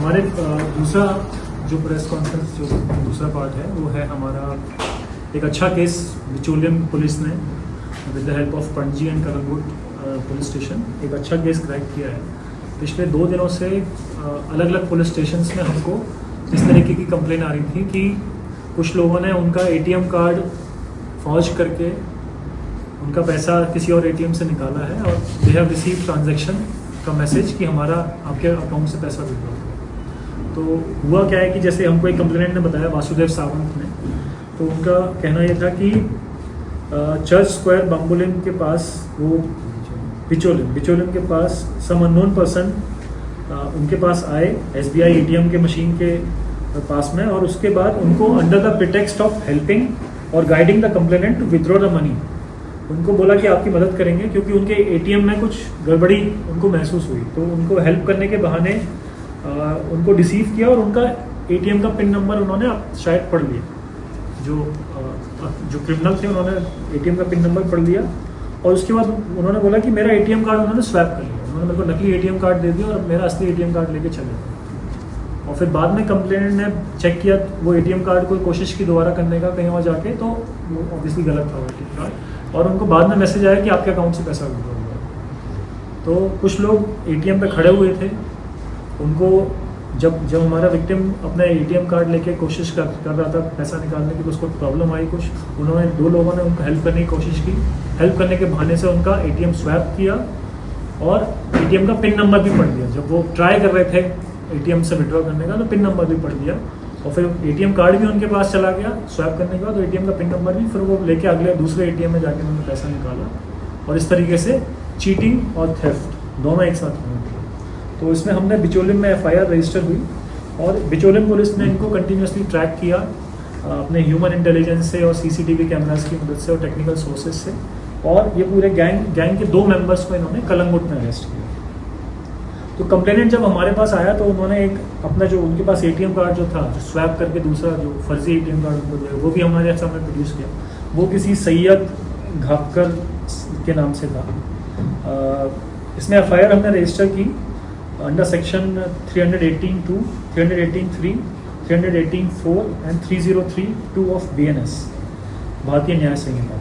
हमारे दूसरा जो प्रेस कॉन्फ्रेंस जो दूसरा पार्ट है वो है हमारा एक अच्छा केस बिचोलियम पुलिस ने with the help of Panaji and Calangute police station एक अच्छा केस क्रैक किया है। पिछले 2 दिनों से अलग अलग पुलिस स्टेशंस में हमको इस तरीके की कंप्लेन आ रही थी कि कुछ लोगों ने उनका एटीएम कार्ड फॉर्ज करके उनका पैसा किसी और एटीएम से निकाला है और दे हैव रिसीव ट्रांजैक्शन का मैसेज कि हमारा आपके अकाउंट से पैसा विड्रॉ हुआ। तो हुआ क्या है कि जैसे हमको एक कंप्लेनेंट ने बताया वासुदेव सावंत ने, तो उनका कहना ये था कि चर्च स्क्वायर बम्बोलिम के पास वो बिचोलिम के पास सम अननोन पर्सन उनके पास आए एसबीआई एटीएम के मशीन के पास में, और उसके बाद उनको under the pretext of helping और guiding the complainant to withdraw the money उनको बोला कि आपकी मदद करेंगे क्योंकि उनके एटीएम में कुछ गड़बड़ी उनको महसूस हुई। तो उनको हेल्प करने के बहाने उनको डिसीव किया और उनका एटीएम का पिन नंबर उन्होंने शायद पढ़ लिया। जो क्रिमिनल थे उन्होंने एटीएम का पिन नंबर पढ़ लिया और उसके बाद उन्होंने बोला कि मेरा एटीएम कार्ड उन्होंने स्वैप कर लिया। उन्होंने मेरे को नकली एटीएम कार्ड दे दिया और मेरा असली एटीएम कार्ड लेके चले गए। और फिर बाद में कंप्लेनेंट ने चेक किया वो एटीएम कार्ड को कोशिश की दोबारा करने का कहीं और जाके, तो वो ऑब्वियसली गलत था वो एटीएम कार्ड, और उनको बाद में मैसेज आया कि आपके अकाउंट से पैसा विड्रॉ हुआ। तो कुछ लोग एटीएम पे खड़े हुए थे, उनको जब हमारा विक्टिम अपना एटीएम कार्ड लेके कोशिश कर रहा था पैसा निकालने की, तो उसको प्रॉब्लम आई कुछ। उन्होंने 2 लोगों ने उनको हेल्प करने की कोशिश की, हेल्प करने के बहाने से उनका एटीएम स्वैप किया और एटीएम का पिन नंबर भी पढ़ दिया। जब वो ट्राई कर रहे थे एटीएम से विड्रॉ करने का तो पिन नंबर भी पढ़ दिया और फिर एटीएम कार्ड भी उनके पास चला गया स्वैप करने के बाद, तो एटीएम का पिन नंबर भी, फिर वो लेके अगले दूसरे एटीएम में जाके उन्होंने पैसा निकाला। और इस तरीके से चीटिंग और थेफ्ट दोनों एक साथ हुए। तो इसमें हमने बिचोलिम में एफआईआर रजिस्टर हुई और बिचोलिम पुलिस ने इनको कंटिन्यूसली ट्रैक किया अपने ह्यूमन इंटेलिजेंस से और सीसीटीवी कैमरास की मदद से और टेक्निकल सोर्सेज से, और ये पूरे गैंग के 2 मेंबर्स को इन्होंने कलंगुट में अरेस्ट किया। तो कंप्लेनेंट जब हमारे पास आया तो उन्होंने एक अपना जो उनके पास एटीएम कार्ड जो था, जो स्वैप करके दूसरा जो फर्जी एटीएम कार्ड उनको दिया, वो भी हमारे सामने प्रोड्यूस किया। वो किसी सैयद घापकर के नाम से था। इसमें एफआईआर हमने रजिस्टर की under section 318(2), 318(3), 318(4) and 303(2) of BNS भारतीय न्याय संहिता।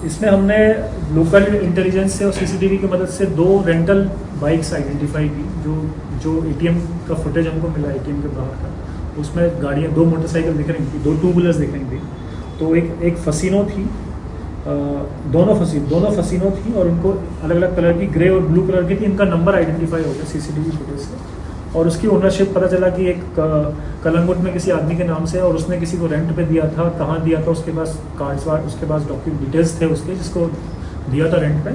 इसमें हमने लोकल इंटेलिजेंस से और सीसीटीवी की मदद से 2 रेंटल बाइक्स आइडेंटिफाई की। जो एटीएम का फुटेज हमको मिला एटीएम के बाहर का, उसमें गाड़ियाँ 2 मोटरसाइकिल दिख रही थी, 2 टू व्हीलर्स दिख रही थी। तो एक फसीनो थी, दोनों फसीनो थी और उनको अलग अलग कलर की, ग्रे और ब्लू कलर की थी। इनका नंबर आइडेंटिफाई हो गया सीसीटीवी फुटेज से और उसकी ओनरशिप पता चला कि एक कलंगुट में किसी आदमी के नाम से, और उसने किसी को रेंट पे दिया था, कहाँ दिया था उसके पास कार्ड्स, उसके पास डॉक्यूमेंट डिटेल्स थे उसके, जिसको दिया था रेंट पे।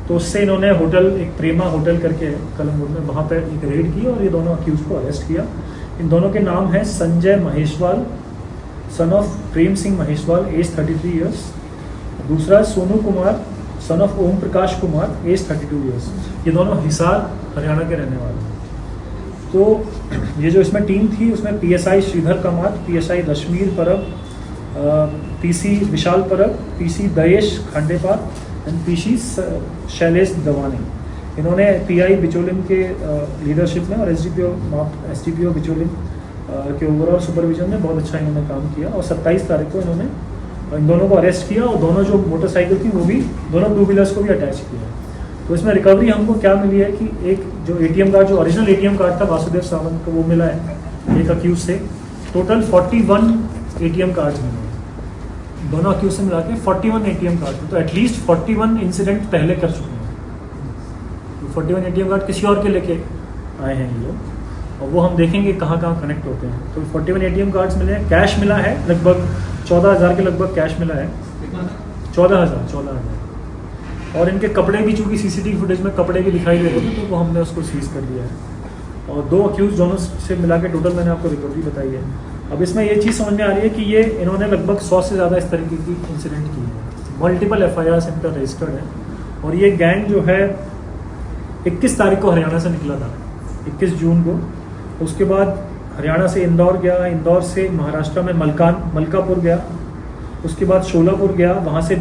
तो उससे इन्होंने होटल, एक प्रेमा होटल करके कलंगुट में, वहाँ पर एक रेड की और ये दोनों अक्यूज को अरेस्ट किया। इन दोनों के नाम है Sanjay Maheshwal son of Prem Singh Maheshwal age 33 years, दूसरा Sonu Kumar son of Om Prakash Kumar age 32 years. ये दोनों हिसार हरियाणा के रहने वाले हैं। तो ये जो इसमें टीम थी उसमें PSI श्रीधर कामत, PSI रश्मीर परब, PC Vishal Parab, PC Dayesh Khandepar and PC Shailesh Dawani. इन्होंने PI बिचोलिम के लीडरशिप में और SDPO बिचोलिम के ओवरऑल सुपरविजन में बहुत अच्छा इन्होंने काम किया। और 27 तारीख को इन्होंने इन दोनों को अरेस्ट किया और दोनों जो मोटरसाइकिल थी वो भी, दोनों 2 व्हीलर्स को भी अटैच किया। तो इसमें रिकवरी हमको क्या मिली है कि एक जो एटीएम कार्ड, जो ओरिजिनल एटीएम कार्ड था वासुदेव सावंत को, वो मिला है एक अक्यूज से। टोटल 41 एटीएम कार्ड्स मिले हैं दोनों अक्यूज से मिला के, 41 एटीएम कार्ड। तो एटलीस्ट 41 इंसिडेंट पहले कर चुके हैं। तो 41 एटीएम कार्ड किसी और के लेके आए हैं ये लोग, और वो हम देखेंगे कहाँ कहाँ कनेक्ट होते हैं। तो 41 एटीएम कार्ड्स मिले हैं। कैश मिला है लगभग 14,000 के लगभग कैश मिला है। 14,000 और इनके कपड़े भी, चूँकि सीसीटीवी फुटेज में कपड़े भी दिखाई दे रहे थे, तो वो हमने उसको सीज कर दिया है। और 2 अक्यूज दोनों से मिला के टोटल मैंने आपको रिकवरी बताई है। अब इसमें ये चीज़ समझ में आ रही है कि ये इन्होंने लगभग 100 से ज़्यादा इस तरीके की इंसिडेंट की है। मल्टीपल FIRs इन पर रजिस्टर्ड है। और ये गैंग जो है 21 तारीख को हरियाणा से निकला था, 21 जून को। उसके बाद हरियाणा से इंदौर गया, इंदौर से महाराष्ट्र में मलकापुर गया, उसके बाद शोलापुर गया, वहाँ से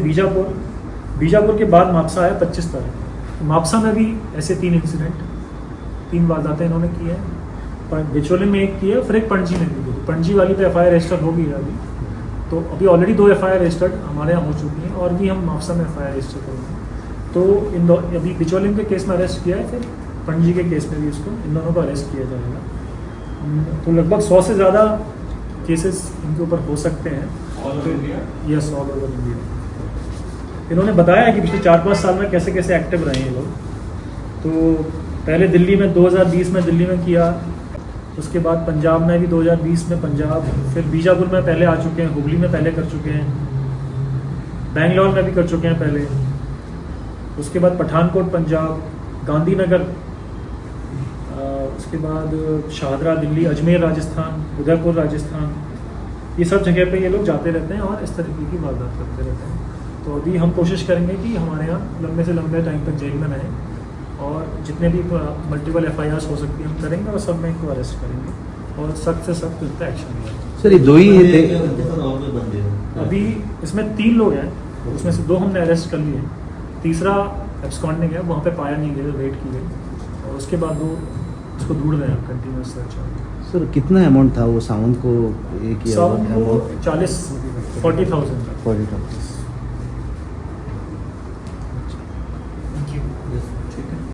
बीजापुर के बाद मापसा आया 25 तारीख। मापसा में भी ऐसे 3 इंसिडेंट, 3 वारदातें इन्होंने की हैं। बिचौलियों में एक की है, फिर एक पणजी में भी। पणजी वाली पे FIR रजिस्टर हो गई है अभी, तो अभी ऑलरेडी 2 FIR रजिस्टर्ड हमारे यहाँ हो चुकी हैं, और भी हम माफसा में FIR रजिस्टर करेंगे। तो इन दो अभी बिचौलियों के केस में अरेस्ट किया है, फिर पणजी के केस में भी इसको, इन दोनों को अरेस्ट किया जाएगा। तो लगभग 100 से ज़्यादा केसेस इनके ऊपर हो सकते हैं। Yes, all over India. इन्होंने बताया है कि पिछले 4-5 साल में कैसे कैसे एक्टिव रहे हैं ये लोग। तो पहले दिल्ली में 2020 में दिल्ली में किया, उसके बाद पंजाब में भी 2020 में पंजाब, फिर बीजापुर में पहले आ चुके हैं, हुगली में पहले कर चुके हैं, बेंगलोर में भी कर चुके हैं पहले, उसके बाद पठानकोट पंजाब, गांधीनगर, उसके बाद शाहदरा दिल्ली, अजमेर राजस्थान, उदयपुर राजस्थान, ये सब जगह पे ये लोग जाते रहते हैं और इस तरीके की वारदात करते रहते हैं। तो अभी हम कोशिश करेंगे कि हमारे यहाँ लंबे से लंबे टाइम तक जेल में रहें, और जितने भी मल्टीपल FIRs हो सकती है हम करेंगे, और सब में इनको अरेस्ट करेंगे और सख्त से सख्त उन पर एक्शन लिया। सर ये दो ही अभी इसमें 3 लोग हैं, उसमें से 2 हमने अरेस्ट कर लिए, तीसरा एब्सकॉन्डिंग है, वहाँ पे पाया नहीं गया, वेट की गई, और उसके बाद वो उसको ढूंढ रहे हैं कंटिन्यूस सर्च। सर कितना अमाउंट था वो साउंड को ये किया? साउंड को 40,000 40,000। Thank you.